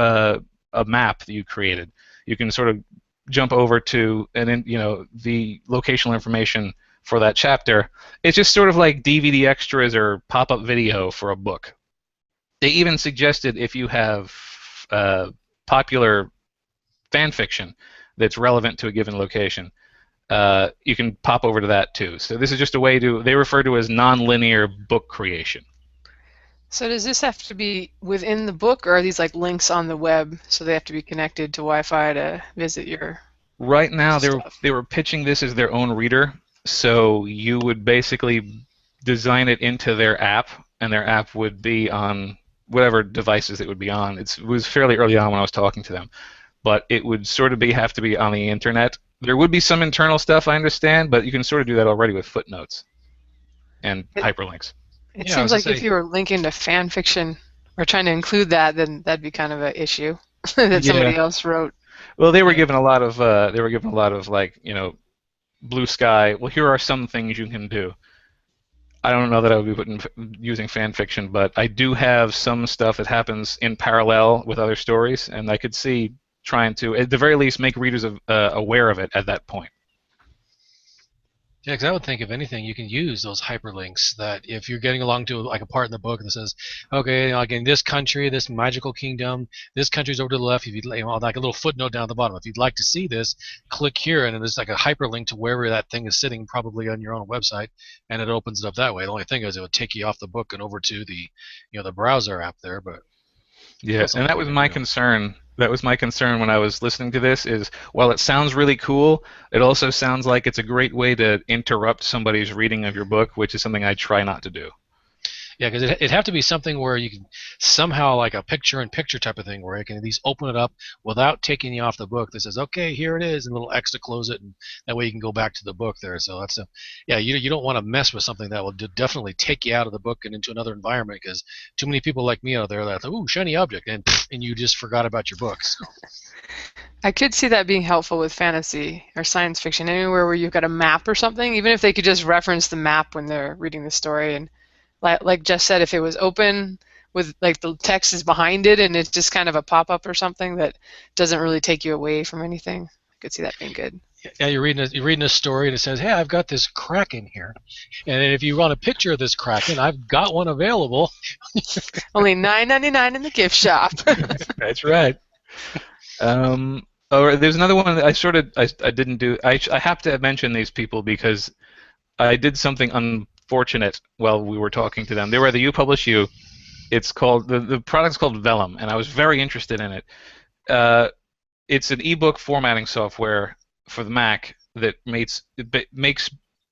a map that you created. You can sort of jump over to the locational information for that chapter. It's just sort of like DVD extras or pop-up video for a book. They even suggested if you have popular fan fiction that's relevant to a given location, you can pop over to that too. So this is just a way they refer to as non-linear book creation. So does this have to be within the book, or are these like links on the web, so they have to be connected to Wi-Fi to visit your Right now, stuff? they were pitching this as their own reader, so you would basically design it into their app, and their app would be on whatever devices it would be on. It was fairly early on when I was talking to them, but it would sort of have to be on the internet. There would be some internal stuff, I understand, but you can sort of do that already with footnotes and hyperlinks. It Yeah, I seems was like gonna if say, you were linking to fan fiction or trying to include that, then that'd be kind of an issue that Yeah. somebody else wrote. Well, they were yeah, given a lot of like, blue sky. Well, here are some things you can do. I don't know that I would be using fan fiction, but I do have some stuff that happens in parallel with other stories, and I could see trying to, at the very least, make readers aware of it at that point. yeah, because I would think if anything, you can use those hyperlinks. That if you're getting along to like a part in the book that says, okay, like in this country, this magical kingdom, this country's over to the left. If you'd like a little footnote down at the bottom, if you'd like to see this, click here, and then there's like a hyperlink to wherever that thing is sitting, probably on your own website, and it opens it up that way. The only thing is, it would take you off the book and over to the browser app there, but Yeah, that's and something that you was can my do. concern. That was my concern when I was listening to this is while it sounds really cool, it also sounds like it's a great way to interrupt somebody's reading of your book, which is something I try not to do. Yeah, because it'd have to be something where you can somehow, like a picture-in-picture type of thing, where you can at least open it up without taking you off the book. That says, "Okay, here it is," and a little X to close it, and that way you can go back to the book there. So yeah, you don't want to mess with something that will definitely take you out of the book and into another environment, because too many people like me out there that ooh, shiny object, and you just forgot about your books. So, I could see that being helpful with fantasy or science fiction, anywhere where you've got a map or something, even if they could just reference the map when they're reading the story. And like Jess said, if it was open with like the text is behind it and it's just kind of a pop-up or something that doesn't really take you away from anything, I could see that being good. yeah, you're reading a story and it says, "Hey, I've got this kraken here," and if you want a picture of this kraken, I've got one available. Only $9.99 in the gift shop. That's right. There's another one that I didn't do. I have to mention these people because I did something unfortunate while we were talking to them. They were at the You Publish You. It's called the product's called Vellum, and I was very interested in it. It's an ebook formatting software for the Mac that makes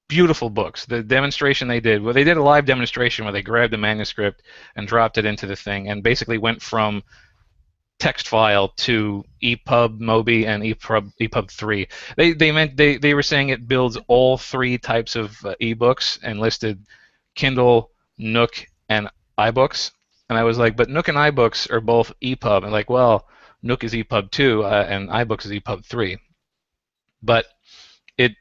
beautiful books. The demonstration they did, well, they did a live demonstration where they grabbed a manuscript and dropped it into the thing, and basically went from text file to EPUB, Mobi, and EPUB 3. They were saying it builds all three types of ebooks and listed Kindle, Nook, and iBooks. And I was like, but Nook and iBooks are both EPUB. And like, well, Nook is EPUB 2 and iBooks is EPUB 3. But it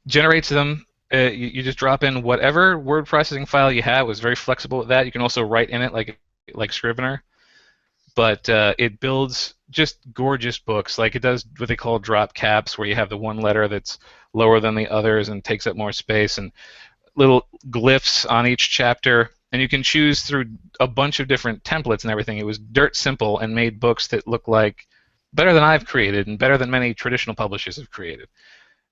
generates them. You just drop in whatever word processing file you have. It was very flexible with that. You can also write in it like Scrivener. But it builds just gorgeous books. Like it does what they call drop caps, where you have the one letter that's lower than the others and takes up more space, and little glyphs on each chapter. And you can choose through a bunch of different templates and everything. It was dirt simple and made books that look like better than I've created and better than many traditional publishers have created.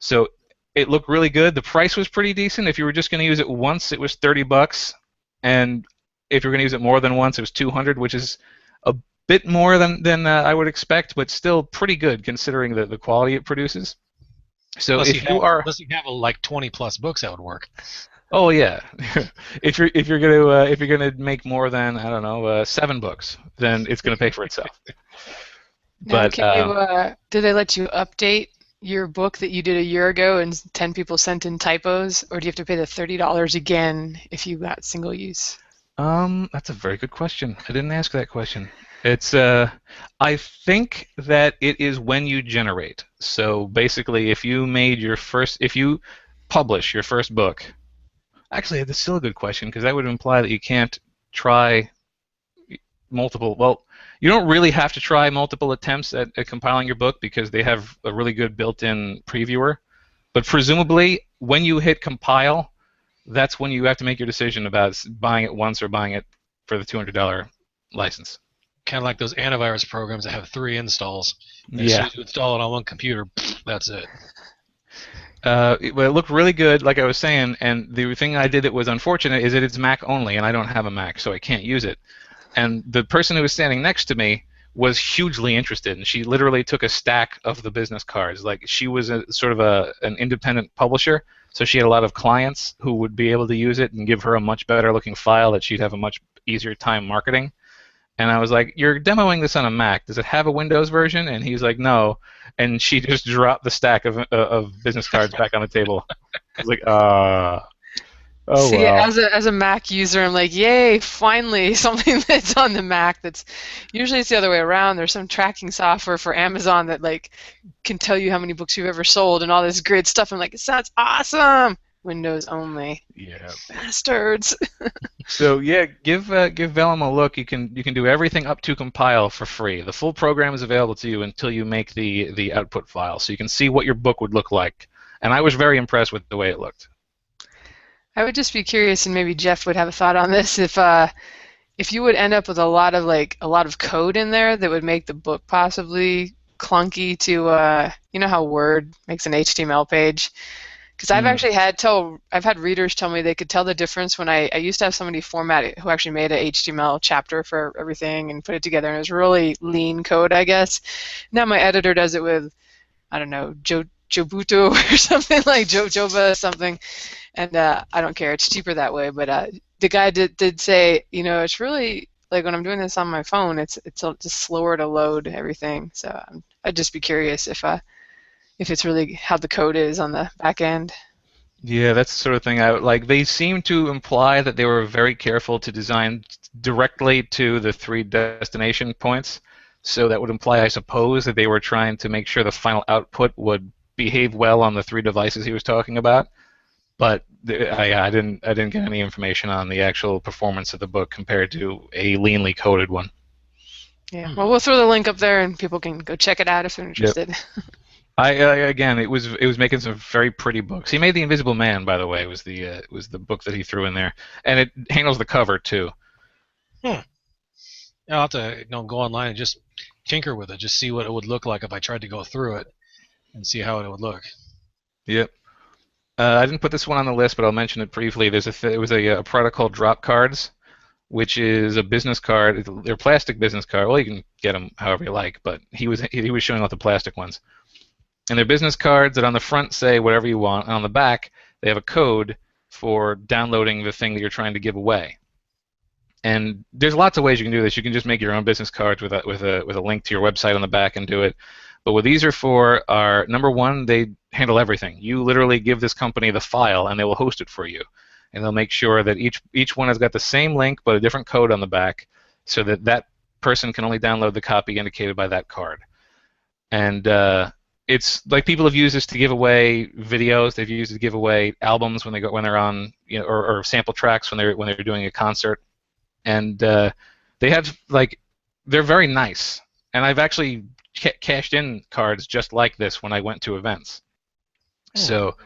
So it looked really good. The price was pretty decent. If you were just going to use it once, it was $30, and if you were going to use it more than once, it was $200, which is a bit more than I would expect, but still pretty good considering the quality it produces. So Unless if you are, unless you have like 20 plus books, that would work. oh yeah, if you're gonna make more than I don't know 7 books, then it's gonna pay for itself. Now, But can you? Do they let you update your book that you did a year ago and 10 people sent in typos, or do you have to pay the $30 again if you got single use? that's a very good question. I didn't ask that question. It's I think that it is when you generate. So basically, if you publish your first book, actually, that's still a good question because that would imply that you can't try multiple. Well, you don't really have to try multiple attempts at compiling your book because they have a really good built-in previewer. But presumably, when you hit compile, that's when you have to make your decision about buying it once or buying it for the $200 license. Kind of like those antivirus programs that have 3 installs. And as soon Yeah. as you install it on one computer, that's it. It looked really good, like I was saying, and the thing I did that was unfortunate is that it's Mac only, and I don't have a Mac, so I can't use it. And the person who was standing next to me was hugely interested, and she literally took a stack of the business cards. Like, she was sort of an independent publisher, so she had a lot of clients who would be able to use it and give her a much better looking file that she'd have a much easier time marketing. And I was like, "You're demoing this on a Mac. Does it have a Windows version?" And he was like, "No." And she just dropped the stack of business cards back on the table. I was like, oh See, well. as a Mac user, I'm like, yay, finally something that's on the Mac. That's usually it's the other way around. There's some tracking software for Amazon that like can tell you how many books you've ever sold and all this great stuff. I'm like, it sounds awesome. Windows only. Yeah. Bastards. So yeah, give Vellum a look. You can do everything up to compile for free. The full program is available to you until you make the output file, so you can see what your book would look like. And I was very impressed with the way it looked. I would just be curious, and maybe Jeff would have a thought on this, if you would end up with a lot of code in there that would make the book possibly clunky to you know how Word makes an HTML page. Because I've had readers tell me they could tell the difference when I used to have somebody format it who actually made an HTML chapter for everything and put it together, and it was really lean code, I guess. Now my editor does it with, I don't know, Jobuto or something like Jova something, and I don't care. It's cheaper that way. But the guy did say, you know, it's really like when I'm doing this on my phone, it's just slower to load everything. So I'd just be curious if it's really how the code is on the back end. Yeah, that's the sort of thing I like. They seem to imply that they were very careful to design directly to the 3 destination points. So that would imply, I suppose, that they were trying to make sure the final output would behave well on the 3 devices he was talking about. But I didn't get any information on the actual performance of the book compared to a leanly coded one. Yeah. Well, we'll throw the link up there, and people can go check it out if they're interested. Yep. Again, it was making some very pretty books. He made The Invisible Man, by the way. Was the book that he threw in there, and it handles the cover too. I'll have to go online and just tinker with it, just see what it would look like if I tried to go through it, and see how it would look. Yep. I didn't put this one on the list, but I'll mention it briefly. It was a product called Drop Cards, which is a business card. They're plastic business card. Well, you can get them however you like, but he was showing off the plastic ones. And they're business cards that on the front say whatever you want, and on the back they have a code for downloading the thing that you're trying to give away. And there's lots of ways you can do this. You can just make your own business cards with a link to your website on the back and do it. But what these are for are, number one, they handle everything. You literally give this company the file, and they will host it for you. And they'll make sure that each one has got the same link but a different code on the back, so that that person can only download the copy indicated by that card. And it's like people have used this to give away videos. They've used it to give away albums when they're on, you know, or sample tracks when they're doing a concert. And they have they're very nice. And I've actually cashed in cards just like this when I went to events. Oh. So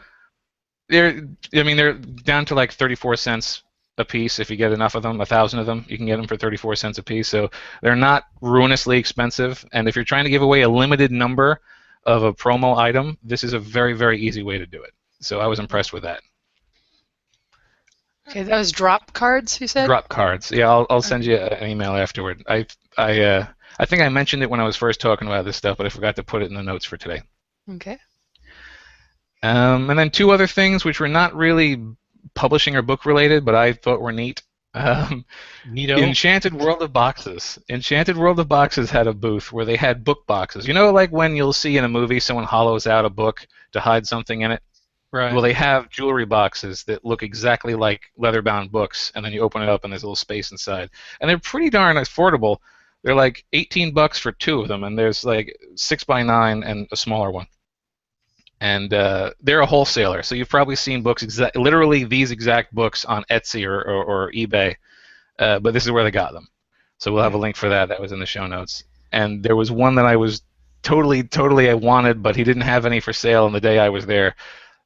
they're down to like 34 cents a piece if you get enough of them. 1,000 of them, you can get them for 34 cents a piece. So they're not ruinously expensive. And if you're trying to give away a limited number of a promo item, this is a very, very easy way to do it. So I was impressed with that. Okay, that was drop cards, you said? Drop cards. Yeah, I'll send you an email afterward. I think I mentioned it when I was first talking about this stuff, but I forgot to put it in the notes for today. Okay. And then 2 other things which were not really publishing or book related, but I thought were neat. Neato. Enchanted World of Boxes. Enchanted World of Boxes had a booth where they had book boxes. You know, like when you'll see in a movie someone hollows out a book to hide something in it? Right. Well, they have jewelry boxes that look exactly like leather-bound books, and then you open it up and there's a little space inside. And they're pretty darn affordable. They're like $18 for 2 of them, and there's like 6x9 and a smaller one. And they're a wholesaler, so you've probably seen books, literally these exact books on Etsy or eBay, but this is where they got them. So we'll have a link for that. That was in the show notes. And there was one that I was totally I wanted, but he didn't have any for sale on the day I was there.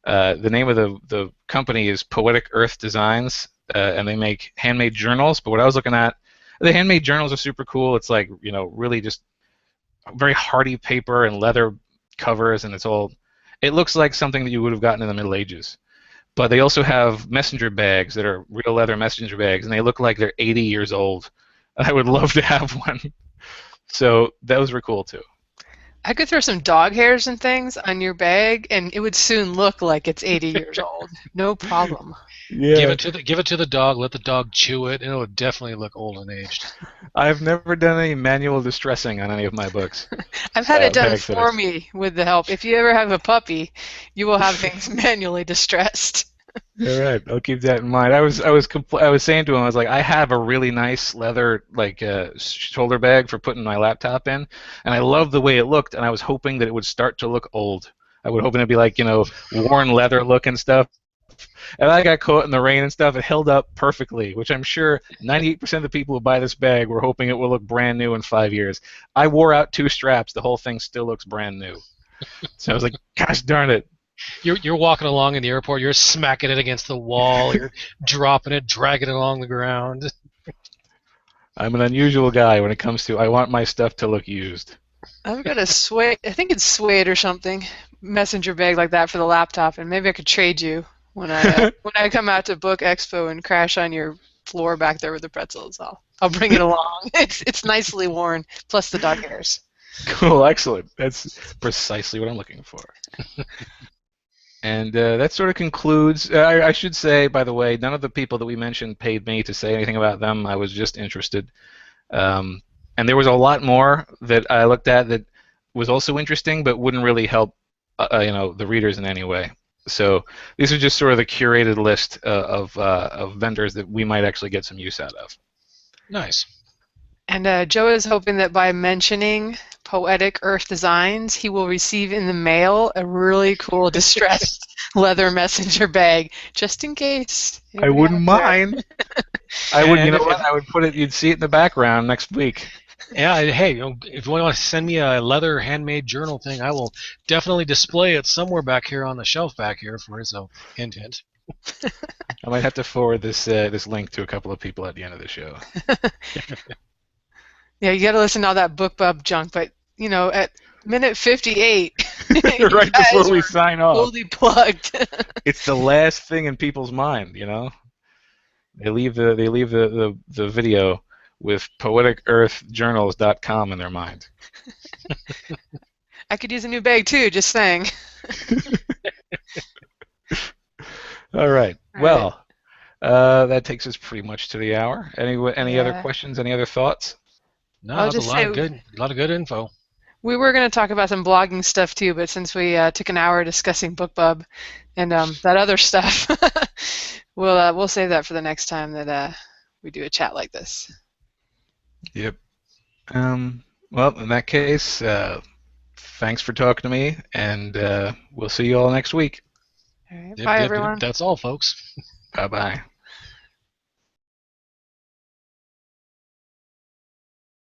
The name of the company is Poetic Earth Designs, and they make handmade journals. But what I was looking at, the handmade journals are super cool. It's like, really just very hardy paper and leather covers, and it looks like something that you would have gotten in the Middle Ages. But they also have messenger bags that are real leather messenger bags, and they look like they're 80 years old. I would love to have one. So those were cool too. I could throw some dog hairs and things on your bag, and it would soon look like it's 80 years old. No problem. Yeah. Give it to the dog. Let the dog chew it, and it would definitely look old and aged. I've never done any manual distressing on any of my books. I've had it done for me with the help. If you ever have a puppy, you will have things manually distressed. All right, I'll keep that in mind. I was saying to him, I was like, I have a really nice leather shoulder bag for putting my laptop in, and I love the way it looked, and I was hoping that it would start to look old. I would hoping it'd be like, worn leather look and stuff. And I got caught in the rain and stuff. It held up perfectly, which I'm sure 98% of the people who buy this bag were hoping it will look brand new in 5 years. I wore out 2 straps. The whole thing still looks brand new. So I was like, gosh darn it. You're walking along in the airport. You're smacking it against the wall. You're dropping it, dragging it along the ground. I'm an unusual guy when it comes to I want my stuff to look used. I've got a suede, I think it's suede or something, messenger bag like that for the laptop, and maybe I could trade you when I come out to Book Expo and crash on your floor back there with the pretzels. I'll bring it along. It's nicely worn, plus the dog hairs. Cool, excellent. That's precisely what I'm looking for. And that sort of concludes. I should say, by the way, none of the people that we mentioned paid me to say anything about them. I was just interested. And there was a lot more that I looked at that was also interesting, but wouldn't really help, the readers in any way. So these are just sort of the curated list of vendors that we might actually get some use out of. Nice. And Joe is hoping that by mentioning Poetic Earth Designs, he will receive in the mail a really cool distressed leather messenger bag, just in case. I wouldn't mind. I would. You know what? I would put it. You'd see it in the background next week. Yeah. Hey, if you want to send me a leather handmade journal thing, I will definitely display it somewhere back here on the shelf back here for you. So hint, hint. I might have to forward this link to a couple of people at the end of the show. Yeah, you got to listen to all that BookBub junk, but at minute 58, right before we sign off, fully plugged. It's the last thing in people's mind, They leave the video with poeticearthjournals.com in their mind. I could use a new bag too, just saying. All right. Well, that takes us pretty much to the hour. Any other questions? Any other thoughts? No, that's a lot of good info. We were going to talk about some blogging stuff too, but since we took an hour discussing BookBub and that other stuff, we'll save that for the next time that we do a chat like this. Yep. Well, in that case, thanks for talking to me, and we'll see you all next week. All right. Bye, everyone. That's all, folks. Bye-bye.